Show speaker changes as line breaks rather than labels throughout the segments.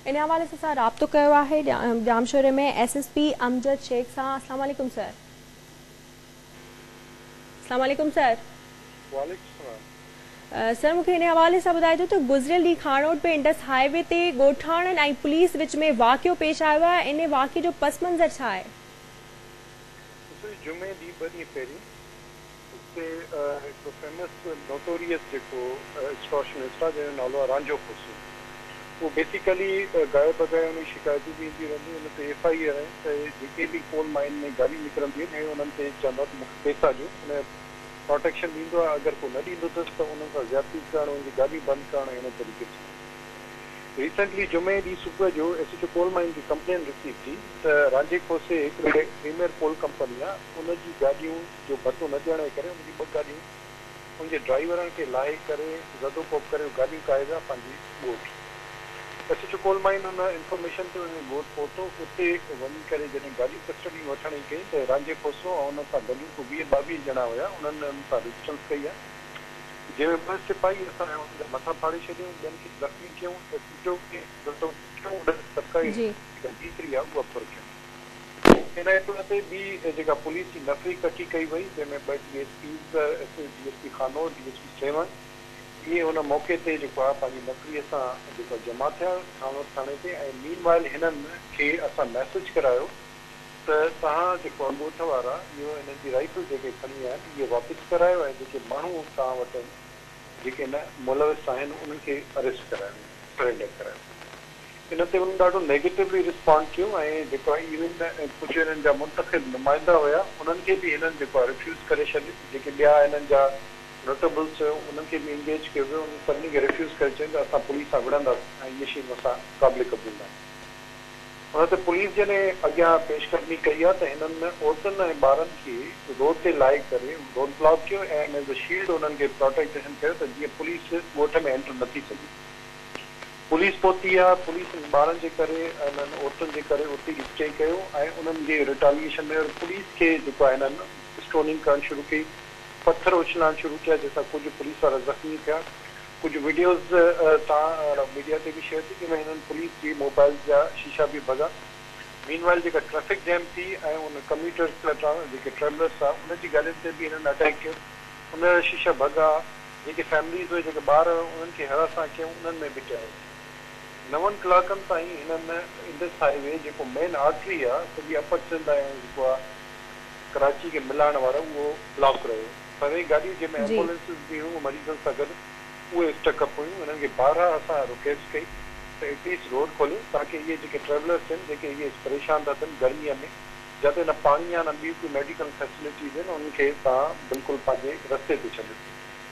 इन हवाले से सर राब्तो कयो आहे जामशोरे में एसएसपी अमजद शेख सां। अस्सलाम वालेकुम सर। अस्सलाम वालेकुम सर। सर मूंखे इन हवाले सां ॿुधाए तो गुज़िरियल ॾींहुं खानोट पे इंडस हाईवे ते ॻोठाणनि ऐं पुलिस विच में वाक़ियो पेश आयो आहे। इन वाक़िए जो पस मंज़र छा आहे?
जुमे ॾींहुं 2 ॾींहं पहिरीं उते हिकु फेमस नोटोरियस जेको एक्सटॉर्शनिस्ट आहे जंहिंजो नालो आहे रांझो खोसो, वो बेसिकली गाए बगाए उन शिकायतूं बि ईंदियूं रहंदियूं। उन ते FIR आहे त जेके बि कोल माइन में गाॾी निकिरंदियूं आहिनि उन्हनि ते चवंदो आहे त मूंखे पैसा ॾियो, उन प्रोटेक्शन ॾींदो आहे। अगरि को न ॾींदो अथसि त उन्हनि सां ज़्यादती करणु, उनजी गाॾी बंदि करणु, हिन तरीक़े सां। रिसेंटली जुमे ॾींहुं सुबुह जो SHO कोल माइन की कंप्लेन रिसीव थी त रांझे खोसे हिकिड़े प्रीमियर कोल कंपनी आहे, उनजी गाॾियूं जो भतो न ॾियण जे करे उनजी 2 गाॾियूं उनजे ड्राइवरनि खे लाहे करे ज़दो कोप करे गाॾियूं काइदा पंहिंजी ॻोठ। SHO कोल माइन हुन इंफॉर्मेशन ते उन ॻोठ पहुतो। उते वञी करे जॾहिं गाॾी कस्टडी में वठण जी कई त रांझे खोसो ऐं हुन सां गॾु को 20-22 ॼणा हुया, उन्हनि हुन सां रेजिस्टेंस कई आहे, जंहिंमें 2 सिपाही असां हुनजा मथां फाड़े छॾियूं, ॿियनि खे ज़ख़्मी कयूं, सरकारी जीतरी आहे उहा फुर कयूं। हिन एतला ते ॿी जेका पुलिस जी नफ़री कठी कई वई, जंहिंमें 2 DSP खानोट, DSP 7 इहे हुन मौक़े ते जेको आहे पंहिंजी नफ़रीअ सां जेको जमा थिया खानोट थाणे ते। ऐं मीनवाइल हिननि खे असां मैसेज करायो त तव्हां जेको ॻोठ वारा इहो हिननि जी राइफल जेके खणी आहिनि इहे वापसि करायो ऐं जेके माण्हू तव्हां वटि जेके न मुलविस आहिनि उन्हनि खे अरेस्ट करायो, सरेंडर करायो। इन ते उन्हनि ॾाढो नेगेटिवली रिस्पॉन्ड कयो ऐं जेको आहे इवन कुझु हिननि जा मुंतखिब नुमाइंदा हुया उन्हनि खे बि हिननि जेको आहे रिफ्यूज़ करे छॾियो। जेके ॿिया हिननि जा नोटेबल्स हुयो उन्हनि खे बि इंगेज कयो वियो, उन्हनि सभिनी खे रिफ्यूज़ करे चयो त असां पुलिस सां विढ़ंदासीं ऐं इहे शयूं असां क़ाबिल क़बूल न आहिनि। हुन ते पुलिस जॾहिं अॻियां पेशकदमी कई आहे त हिननि औरतुनि ऐं ॿारनि खे रोड ते लाहे करे रोड ब्लॉक कयो ऐं एज अ शील्ड उन्हनि खे प्रोटेक्शन कयो त जीअं पुलिस ॻोठ में एंटर नथी सघे। पुलिस पहुती आहे, पुलिस ॿारनि जे करे हिननि औरतुनि जे करे उते ई स्टे कयो ऐं उन्हनि जे रिटालिएशन में पुलिस खे जेको आहे हिननि स्टोनिंग करणु शुरू कई, पत्थर उछलाइण शुरू कया, जंहिंसां कुझु पुलिस वारा ज़ख़्मी थिया। कुझु वीडियोज़ तव्हां मीडिया ते बि शेयर थी जंहिंमें हिननि पुलिस जी मोबाइल जा शीशा बि भॻा। मीनवाइल जेका ट्रैफिक जैम थी ऐं उन कम्यूटर्स जेके ट्रेवलर्स आहे उनजी गाॾियुनि ते बि हिननि अटैक कयो, उन जा शीशा भॻा। जेके फैमिलीज़ हुए, जेके ॿार उन्हनि खे हरासां कयूं, उन्हनि में बि चयो। 9 कलाकनि ताईं हिननि इंडस हाईवे जेको मेन आर्टरी आहे सॼी अपर सिंध ऐं जेको आहे कराची खे मिलाइण वारो उहो ब्लॉक रहियो। सभई गाॾियूं जंहिंमें एम्बुलेंसिस बि हुयूं मरीज़नि सां गॾु उहे स्टकअप हुयूं। हिननि खे 12 असां रिक्वेस्ट कई त एटलीस्ट रोड खोलियो ताकि इहे जेके ट्रेवलर्स आहिनि जेके इहे परेशान था थियनि गर्मीअ में, जिते न पाणी आहे न ॿी कोई मेडिकल फैसिलिटीज़ आहिनि, उन्हनि खे तव्हां बिल्कुलु पंहिंजे रस्ते ते छॾियो।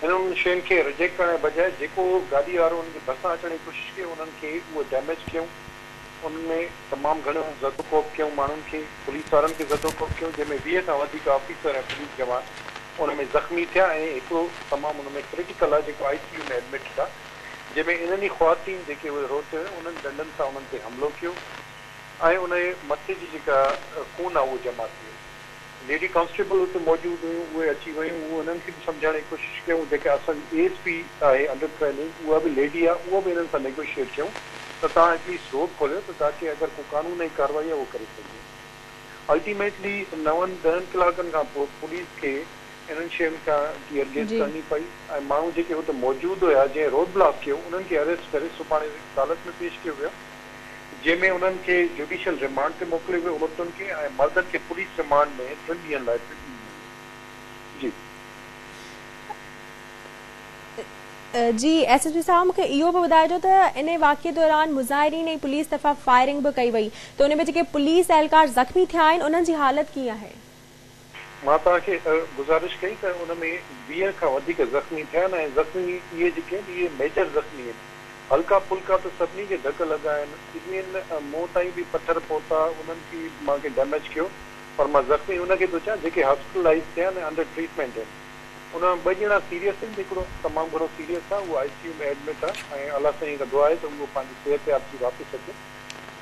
हिननि शयुनि खे रिजेक्ट करण जे बजाए जेको गाॾी वारो उनखे भरिसां अचण जी कोशिशि कई उन्हनि खे उहो डैमेज कयूं, उनमें तमामु घणो ज़दोकोप कयूं, माण्हुनि खे पुलिस वारनि खे ज़दोकोप कयूं, जंहिंमें 20 खां वधीक ऑफिसर ऐं पुलिस जवान उनमें ज़ख़्मी थिया ऐं हिकिड़ो तमामु उनमें क्रिटिकल आहे जेको ICU में एडमिट आहे, जंहिंमें इन्हनि ख़्वातीन जेके उहे रोड ते उन्हनि डंडनि सां उन्हनि ते हमिलो कयो ऐं उन मथे जी जेका खून आहे उहो जमा थी वियो। लेडी कॉन्स्टेबल हुते मौजूदु हुयूं, उहे अची वियूं, उहे उन्हनि खे बि सम्झाइण जी कोशिशि कयूं। जेके असांजी ASP आहे अंडर ट्रेनिंग उहा बि लेडी आहे, उहा बि हिननि सां नेगोशिएट कयूं त तव्हां एटलीस्ट रोड खोलियो त ताकि अगरि को कानूनी कार्रवाई आहे उहो करे सघे। अल्टीमेटली 9-10 कलाकनि खां पोइ पुलिस खे इन्हनि शयुनि खां टीयर गैस करणी पई ऐं माण्हू जेके हुते मौजूदु हुया जंहिं रोड ब्लॉक कयो उन्हनि खे अरेस्ट करे सुभाणे अदालत में पेश कयो वियो, जंहिंमें उन्हनि खे जुडिशियल रिमांड ते मोकिलियो वियो औरतुनि खे ऐं मर्दनि खे पुलिस रिमांड में 3 ॾींहंनि लाइ जी
जी SSP साहब मूंखे इहो बि ॿुधाइजो त इन वाक़िए दौरान मुज़ाहिरीन ऐं पुलिस तरफ़ां फायरिंग बि कई वई, त उन में जेके पुलिस एहलकार ज़ख़्मी थिया आहिनि उन्हनि जी हालत कीअं आहे?
मां तव्हांखे गुज़ारिश कई त उन में 20 खां वधीक ज़ख़्मी थिया आहिनि ऐं ज़ख़्मी इहे जेके आहिनि इहे मेजर ज़ख़्मी आहिनि। हल्का फुल्का त सभिनी खे धक लॻा आहिनि, इवन मूं ताईं बि पत्थर पहुता, उन्हनि खे मूंखे डैमेज कयो, पर मां ज़ख़्मी उनखे थो चवां जेके हॉस्पिटलाइज़ थिया आहिनि अंडर ट्रीटमेंट आहिनि। उन 2 ॼणा सीरियस आहिनि, हिकिड़ो तमामु घणो सीरियस आहे, उहो ICU में एडमिट आहे ऐं अलाह साईं खां दुआ आहे त उहो पंहिंजी सिहत याब थी वापसि अचे।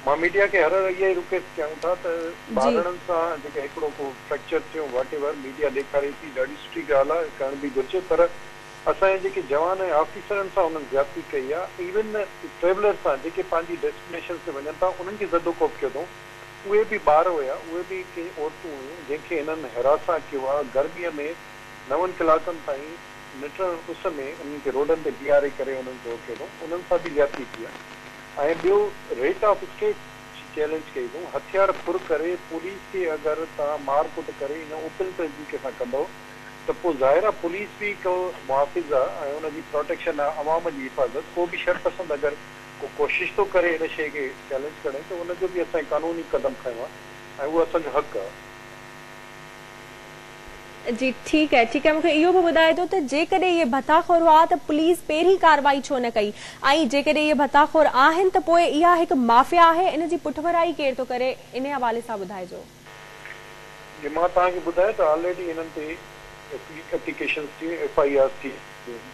मां मीडिया खे हर इहा ई रिक्वेस्ट कयूं था त ॿारनि सां जेके हिकिड़ो को फ्रैक्चर थियो वॉट एवर मीडिया ॾेखारे थी, ॾाढी सुठी ॻाल्हि आहे, करण बि घुरिजे, पर असांजे जेके जवान ऐं ऑफिसरनि सां उन्हनि ज्यादती कई आहे। इवन ट्रेवलर सां जेके पंहिंजी डेस्टिनेशन ते वञनि था उन्हनि खे ज़दोकोब कयो अथऊं। उहे बि ॿार हुया, उहे बि के औरतूं हुयूं जंहिंखे हिननि हिरासा कयो आहे। गर्मीअ में 9 कलाकनि ताईं निटण उस में उन्हनि खे रोडनि ते बीहारे करे उन्हनि खे रोकियो अथऊं। उन्हनि सां बि ज्यादती थी आहे। ऐं ॿियो रेट ऑफ स्टेट चैलेंज कई अथऊं। हथियार फुर करे पुलिस खे अगरि तव्हां मार कुट करे इन ओपन तरीक़े सां कंदव त पोइ ज़ाहिर आहे पुलिस बि को मुहाफ़िज़ आहे ऐं उनजी प्रोटेक्शन आहे अवाम जी हिफ़ाज़त। को बि शरपसंद अगरि को कोशिशि थो करे हिन शइ खे चैलेंज करण त उनजो बि असां कानूनी क़दम खयो आहे ऐं उहो असांजो हक़ आहे।
जी ठीक है मूंखे इहो बि ॿुधाइजो त जेकॾहिं इहे भताखोर हुआ त पुलिस पहिरीं कार्रवाई छो न कई, ऐं जेकॾहिं इहे भताखोर आहिनि त पोइ इहा हिकु माफ़िया आहे, इन जी पुठभराई केरु थो करे, इन हवाले सां ॿुधाइजो।
मां तव्हांखे ॿुधायो त ऑलरेडी हिननि ते एप्लीकेशन थी, FIR थी।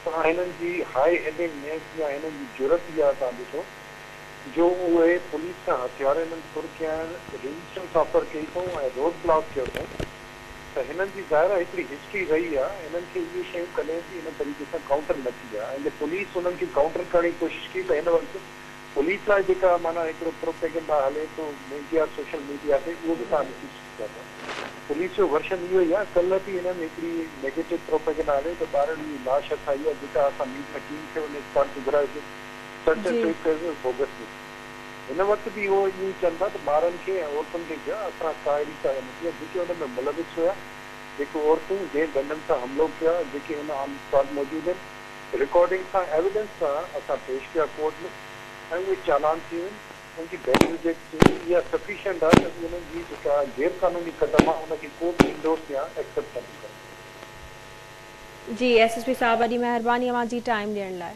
तव्हां हिननि जी हाई हेडेडनेस या हिननि जी ज़रूरत इहा तव्हां ॾिसो जो उहे पुलिस सां हथियार हिननि फुर कया आहिनि, रेजिस्टेंस ऑफर कई अथऊं ऐं रोड ब्लॉक कयो अथऊं। त हिननि जी ज़ाहिर हिकिड़ी हिस्ट्री रही आहे। हिननि खे इहे शयूं कॾहिं बि इन तरीक़े सां काउंटर न थी आहे ऐं पुलिस हुननि खे काउंटर करण जी कोशिशि कई त हिन वक़्तु पुलिस लाइ जेका माना हिकिड़ो प्रोपेगेंडा हले थो मीडिया सोशल मीडिया ते, उहो बि तव्हां ॾिसी सघो था। पुलिस जो वर्शन इहो ई आहे। कल्ह बि हिननि हिकिड़ी नेगेटिव प्रोपेगेंडा हले त ॿारनि जी लाश अथाई आहे जेका असां टीम खे उन स्पॉट ते घुरायोसीं सर्च एंड ट्रेस कयोसीं बोगस में। हिन वक़्तु बि उहो ईअं चवनि था त ॿारनि खे ऐं औरतुनि खे कया असां का अहिड़ी का जेके हुन में मुलविस हुया, जेके औरतूं जंहिं गंढनि सां हमिलो कया, जेके हुन ऑन स्पॉट मौजूदु आहिनि, रिकॉर्डिंग सां एविडेंस सां असां पेश कया कोर्ट में ऐं उहे चालान थी वियूं। उनजी बैंक रिजेक्ट थी। इहा सफिशिएंट आहे त उन्हनि जी जेका गैर कानूनी क़दम आहे उनखे को बि इंडोर्स या एक्सेप्ट न करे।
जी SSP साहब, वॾी महिरबानी अव्हां जी टाइम ॾियण लाइ।